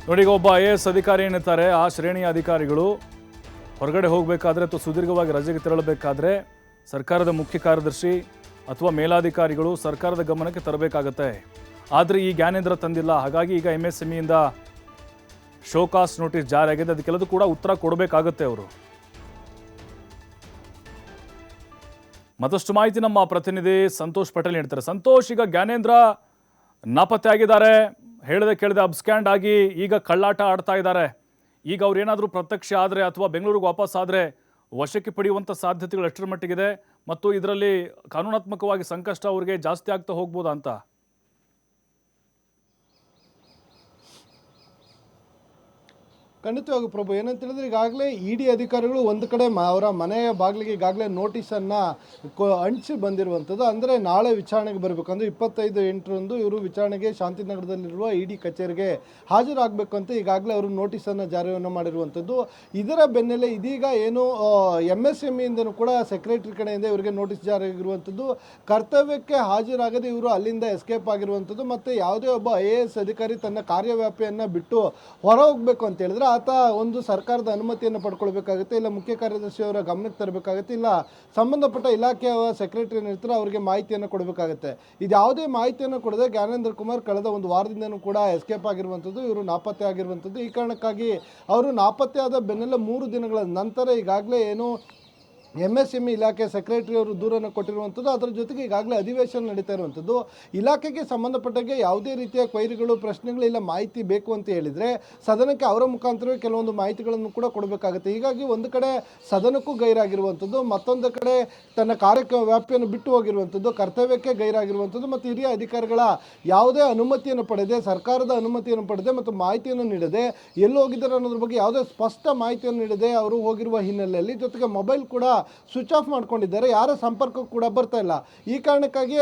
ನೋಡಿ, ಈಗ ಒಬ್ಬ IAS ಅಧಿಕಾರಿ ಏನಿರ್ತಾರೆ, ಆ ಶ್ರೇಣಿಯ ಅಧಿಕಾರಿಗಳು ಹೊರಗಡೆ ಹೋಗಬೇಕಾದ್ರೆ ಅಥವಾ ಸುದೀರ್ಘವಾಗಿ ರಜೆಗೆ ತೆರಳಬೇಕಾದ್ರೆ ಸರ್ಕಾರದ ಮುಖ್ಯ ಕಾರ್ಯದರ್ಶಿ ಅಥವಾ ಮೇಲಾಧಿಕಾರಿಗಳು ಸರ್ಕಾರದ ಗಮನಕ್ಕೆ ತರಬೇಕಾಗತ್ತೆ. ಆದರೆ ಈ ಜ್ಞಾನೇಂದ್ರ ತಂದಿಲ್ಲ. ಹಾಗಾಗಿ ಈಗ MSMEಯಿಂದ ಶೋಕಾಸ್ ನೋಟಿಸ್ ಜಾರಿಯಾಗಿದೆ. ಅದಕ್ಕೆಲ್ಲದೂ ಕೂಡ ಉತ್ತರ ಕೊಡಬೇಕಾಗತ್ತೆ ಅವರು. ಮತ್ತಷ್ಟು ಮಾಹಿತಿ ನಮ್ಮ ಪ್ರತಿನಿಧಿ ಸಂತೋಷ್ ಪಟೇಲ್ ನೀಡ್ತಾರೆ. ಸಂತೋಷ್, ಈಗ ಜ್ಞಾನೇಂದ್ರ ನಾಪತ್ತೆ ಆಗಿದ್ದಾರೆ, ಹೇಳದೆ ಕೇಳದೆ ಅಬ್ಸ್ಕ್ಯಾಂಡ್ ಆಗಿ ಈಗ ಕಳ್ಳಾಟ ಆಡ್ತಾ ಇದ್ದಾರೆ. ಈಗ ಅವ್ರು ಏನಾದರೂ ಪ್ರತ್ಯಕ್ಷ ಆದರೆ ಅಥವಾ ಬೆಂಗಳೂರಿಗೆ ವಾಪಸ್ ಆದರೆ ವಶಕ್ಕೆ ಪಡೆಯುವಂಥ ಸಾಧ್ಯತೆಗಳು ಎಷ್ಟರ ಮಟ್ಟಿಗಿದೆ ಮತ್ತು ಇದರಲ್ಲಿ ಕಾನೂನಾತ್ಮಕವಾಗಿ ಸಂಕಷ್ಟ ಅವರಿಗೆ ಜಾಸ್ತಿ ಆಗ್ತಾ ಹೋಗ್ಬೋದಾ ಅಂತ? ಖಂಡಿತವಾಗಿ ಪ್ರಭು, ಏನಂತ ಹೇಳಿದ್ರೆ ಈಗಾಗಲೇ ಇಡಿ ಅಧಿಕಾರಿಗಳು ಒಂದು ಕಡೆ ಅವರ ಮನೆಯ ಬಾಗಿಲಿಗೆ ಈಗಾಗಲೇ ನೋಟಿಸನ್ನು ಅಂಟಿಸಿ ಬಂದಿರುವಂಥದ್ದು. ಅಂದರೆ ನಾಳೆ ವಿಚಾರಣೆಗೆ ಬರಬೇಕು, ಅಂದರೆ 25/8ರಂದು ಇವರು ವಿಚಾರಣೆಗೆ ಶಾಂತಿನಗರದಲ್ಲಿರುವ ಇಡಿ ಕಚೇರಿಗೆ ಹಾಜರಾಗಬೇಕು ಅಂತ ಈಗಾಗಲೇ ಅವರು ನೋಟಿಸನ್ನು ಜಾರಿಯನ್ನು ಮಾಡಿರುವಂಥದ್ದು. ಇದರ ಬೆನ್ನಲ್ಲೇ ಇದೀಗ ಏನು MSMEಯಿಂದನೂ ಕೂಡ ಸೆಕ್ರೆಟರಿ ಕಡೆಯಿಂದ ಇವರಿಗೆ ನೋಟಿಸ್ ಜಾರಿಯಾಗಿರುವಂಥದ್ದು. ಕರ್ತವ್ಯಕ್ಕೆ ಹಾಜರಾಗದೆ ಇವರು ಅಲ್ಲಿಂದ ಎಸ್ಕೇಪ್ ಆಗಿರುವಂಥದ್ದು. ಮತ್ತು ಯಾವುದೇ ಒಬ್ಬ IAS ಅಧಿಕಾರಿ ತನ್ನ ಕಾರ್ಯವ್ಯಾಪ್ತಿಯನ್ನು ಬಿಟ್ಟು ಹೊರ ಹೋಗಬೇಕು ಅಂತ ಹೇಳಿದ್ರೆ ಆತ ಒಂದು ಸರ್ಕಾರದ ಅನುಮತಿಯನ್ನು ಪಡ್ಕೊಳ್ಬೇಕಾಗುತ್ತೆ, ಇಲ್ಲ ಮುಖ್ಯ ಕಾರ್ಯದರ್ಶಿಯವರ ಗಮನಕ್ಕೆ ತರಬೇಕಾಗುತ್ತೆ, ಇಲ್ಲ ಸಂಬಂಧಪಟ್ಟ ಇಲಾಖೆಯ ಸೆಕ್ರೆಟರಿ ಏನಿರ್ತಾರೆ ಅವರಿಗೆ ಮಾಹಿತಿಯನ್ನು ಕೊಡಬೇಕಾಗುತ್ತೆ. ಇದು ಯಾವುದೇ ಮಾಹಿತಿಯನ್ನು ಕೊಡದೆ ಜ್ಞಾನೇಂದ್ರ ಕುಮಾರ್ ಕಳೆದ ಒಂದು ವಾರದಿಂದನೂ ಕೂಡ ಎಸ್ಕೇಪ್ ಆಗಿರುವಂಥದ್ದು, ಇವರು ನಾಪತ್ತೆ ಆಗಿರುವಂಥದ್ದು. ಈ ಕಾರಣಕ್ಕಾಗಿ ಅವರು ನಾಪತ್ತೆ ಆದ ಬೆನ್ನಲ್ಲೇ 3 ದಿನಗಳ ನಂತರ ಈಗಾಗಲೇ ಏನು MSME ಇಲಾಖೆ ಸೆಕ್ರೆಟರಿ ಅವರು ದೂರನ್ನು ಕೊಟ್ಟಿರುವಂಥದ್ದು. ಅದರ ಜೊತೆಗೆ ಈಗಾಗಲೇ ಅಧಿವೇಶನ ನಡೀತಾ ಇರುವಂಥದ್ದು. ಇಲಾಖೆಗೆ ಸಂಬಂಧಪಟ್ಟಾಗೆ ಯಾವುದೇ ರೀತಿಯ ಕ್ವೈರಿಗಳು, ಪ್ರಶ್ನೆಗಳು, ಇಲ್ಲ ಮಾಹಿತಿ ಬೇಕು ಅಂತ ಹೇಳಿದರೆ ಸದನಕ್ಕೆ ಅವರ ಮುಖಾಂತರವೇ ಕೆಲವೊಂದು ಮಾಹಿತಿಗಳನ್ನು ಕೂಡ ಕೊಡಬೇಕಾಗುತ್ತೆ. ಹೀಗಾಗಿ ಒಂದು ಕಡೆ ಸದನಕ್ಕೂ ಗೈರಾಗಿರುವಂಥದ್ದು, ಮತ್ತೊಂದು ಕಡೆ ತನ್ನ ಕಾರ್ಯ ವ್ಯಾಪ್ತಿಯನ್ನು ಬಿಟ್ಟು ಹೋಗಿರುವಂಥದ್ದು, ಕರ್ತವ್ಯಕ್ಕೆ ಗೈರಾಗಿರುವಂಥದ್ದು, ಮತ್ತು ಹಿರಿಯ ಅಧಿಕಾರಿಗಳ ಯಾವುದೇ ಅನುಮತಿಯನ್ನು ಪಡೆದೆ, ಸರ್ಕಾರದ ಅನುಮತಿಯನ್ನು ಪಡೆದೆ ಮತ್ತು ಮಾಹಿತಿಯನ್ನು ನೀಡದೆ ಎಲ್ಲಿ ಹೋಗಿದ್ದಾರೆ ಅನ್ನೋದ್ರ ಬಗ್ಗೆ ಯಾವುದೇ ಸ್ಪಷ್ಟ ಮಾಹಿತಿಯನ್ನು ನೀಡದೆ ಅವರು ಹೋಗಿರುವ ಹಿನ್ನೆಲೆಯಲ್ಲಿ, ಜೊತೆಗೆ ಮೊಬೈಲ್ ಕೂಡ ಸ್ವಿಚ್ ಆಫ್ ಮಾಡ್ಕೊಂಡಿದ್ದಾರೆ, ಯಾರ ಸಂಪರ್ಕ ಕೂಡ ಬರ್ತಾ ಇಲ್ಲ. ಈ ಕಾರಣಕ್ಕಾಗಿ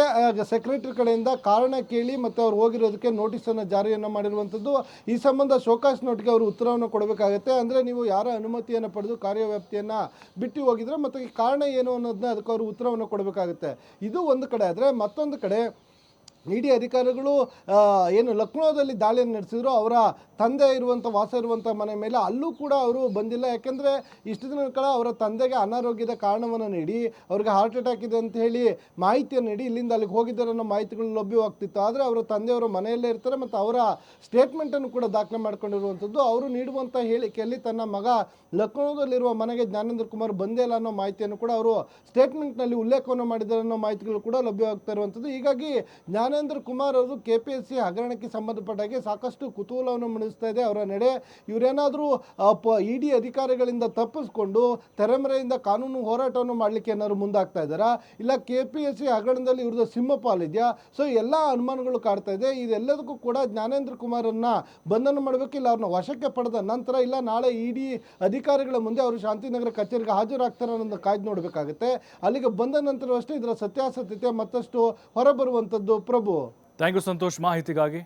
ಸೆಕ್ರೆಟರಿ ಕಡೆಯಿಂದ ಕಾರಣ ಕೇಳಿ ಮತ್ತು ಅವ್ರು ಹೋಗಿರೋದಕ್ಕೆ ನೋಟಿಸನ್ನು ಜಾರಿಯನ್ನು ಮಾಡಿರುವಂಥದ್ದು. ಈ ಸಂಬಂಧ ಶೋಕಾಸ್ ನೋಟಿಗೆ ಅವರು ಉತ್ತರವನ್ನು ಕೊಡಬೇಕಾಗುತ್ತೆ. ಅಂದರೆ ನೀವು ಯಾರ ಅನುಮತಿಯನ್ನು ಪಡೆದು ಕಾರ್ಯವ್ಯಾಪ್ತಿಯನ್ನು ಬಿಟ್ಟು ಹೋಗಿದ್ರೆ ಮತ್ತು ಈ ಕಾರಣ ಏನು ಅನ್ನೋದನ್ನ ಅದಕ್ಕೆ ಅವರು ಉತ್ತರವನ್ನು ಕೊಡಬೇಕಾಗುತ್ತೆ. ಇದು ಒಂದು ಕಡೆ. ಆದರೆ ಮತ್ತೊಂದು ಕಡೆ ಇಡಿ ಅಧಿಕಾರಿಗಳು ಏನು ಲಕ್ನೋದಲ್ಲಿ ದಾಳಿಯನ್ನು ನಡೆಸಿದ್ರು, ಅವರ ತಂದೆ ವಾಸ ಇರುವಂಥ ಮನೆ ಮೇಲೆ ಅಲ್ಲೂ ಕೂಡ ಅವರು ಬಂದಿಲ್ಲ. ಯಾಕೆಂದರೆ ಇಷ್ಟು ದಿನಗಳ ಕಾಲ ಅವರ ತಂದೆಗೆ ಅನಾರೋಗ್ಯದ ಕಾರಣವನ್ನು ನೀಡಿ ಅವ್ರಿಗೆ ಹಾರ್ಟ್ ಅಟ್ಯಾಕ್ ಇದೆ ಅಂತ ಹೇಳಿ ಮಾಹಿತಿಯನ್ನು ನೀಡಿ ಇಲ್ಲಿಂದ ಅಲ್ಲಿಗೆ ಹೋಗಿದ್ದಾರೆ ಅನ್ನೋ ಮಾಹಿತಿಗಳು ಲಭ್ಯವಾಗ್ತಿತ್ತು. ಆದರೆ ಅವರ ತಂದೆಯವರು ಮನೆಯಲ್ಲೇ ಇರ್ತಾರೆ ಮತ್ತು ಅವರ ಸ್ಟೇಟ್ಮೆಂಟನ್ನು ಕೂಡ ದಾಖಲೆ ಮಾಡ್ಕೊಂಡಿರುವಂಥದ್ದು. ಅವರು ನೀಡುವಂಥ ಹೇಳಿಕೆಯಲ್ಲಿ ತನ್ನ ಮಗ ಲಕ್ನೋದಲ್ಲಿರುವ ಮನೆಗೆ ಜ್ಞಾನೇಂದ್ರ ಕುಮಾರ್ ಬಂದೇ ಇಲ್ಲ ಅನ್ನೋ ಮಾಹಿತಿಯನ್ನು ಕೂಡ ಅವರು ಸ್ಟೇಟ್ಮೆಂಟ್ನಲ್ಲಿ ಉಲ್ಲೇಖವನ್ನು ಮಾಡಿದ್ದಾರೆ ಅನ್ನೋ ಮಾಹಿತಿಗಳು ಕೂಡ ಲಭ್ಯವಾಗ್ತಾ ಇರುವಂಥದ್ದು. ಹೀಗಾಗಿ ಜ್ಞಾನೇಂದ್ರ ಕುಮಾರ್ ಅವರು KPSC ಹಗರಣಕ್ಕೆ ಸಂಬಂಧಪಟ್ಟಾಗೆ ಸಾಕಷ್ಟು ಕುತೂಹಲವನ್ನು ಮೂಡಿಸ್ತಾ ಇದೆ ಅವರ ನಡೆ. ಇವರೇನಾದರೂ ಇಡಿ ಅಧಿಕಾರಿಗಳಿಂದ ತಪ್ಪಿಸ್ಕೊಂಡು ತೆರೆಮರೆಯಿಂದ ಕಾನೂನು ಹೋರಾಟವನ್ನು ಮಾಡಲಿಕ್ಕೆ ಏನಾದ್ರು ಮುಂದಾಗ್ತಾ ಇದ್ದಾರಾ, ಇಲ್ಲ KPSC ಹಗರಣದಲ್ಲಿ ಇವ್ರದ್ದು ಸಿಂಹಪಾಲಿದೆಯಾ? ಸೊ ಎಲ್ಲ ಅನುಮಾನಗಳು ಕಾಡ್ತಾ ಇದೆ. ಇದೆಲ್ಲದಕ್ಕೂ ಕೂಡ ಜ್ಞಾನೇಂದ್ರ ಕುಮಾರನ್ನ ಬಂಧನ ಮಾಡಬೇಕು, ಇಲ್ಲ ಅವ್ರನ್ನ ವಶಕ್ಕೆ ಪಡೆದ ನಂತರ, ಇಲ್ಲ ನಾಳೆ ಇಡಿ ಅಧಿಕಾರಿಗಳ ಮುಂದೆ ಅವರು ಶಾಂತಿನಗರ ಕಚೇರಿಗೆ ಹಾಜರಾಗ್ತಾರೆ ಅನ್ನೋದನ್ನ ಕಾಯ್ದು ನೋಡಬೇಕಾಗುತ್ತೆ. ಅಲ್ಲಿಗೆ ಬಂದ ನಂತರವಷ್ಟೇ ಇದರ ಸತ್ಯಾಸತ್ಯತೆ ಮತ್ತಷ್ಟು ಹೊರಬರುವಂಥದ್ದು. ಪ್ರಭು, ಥ್ಯಾಂಕ್ ಯು ಸಂತೋಷ್ ಮಾಹಿತಿಗಾಗಿ.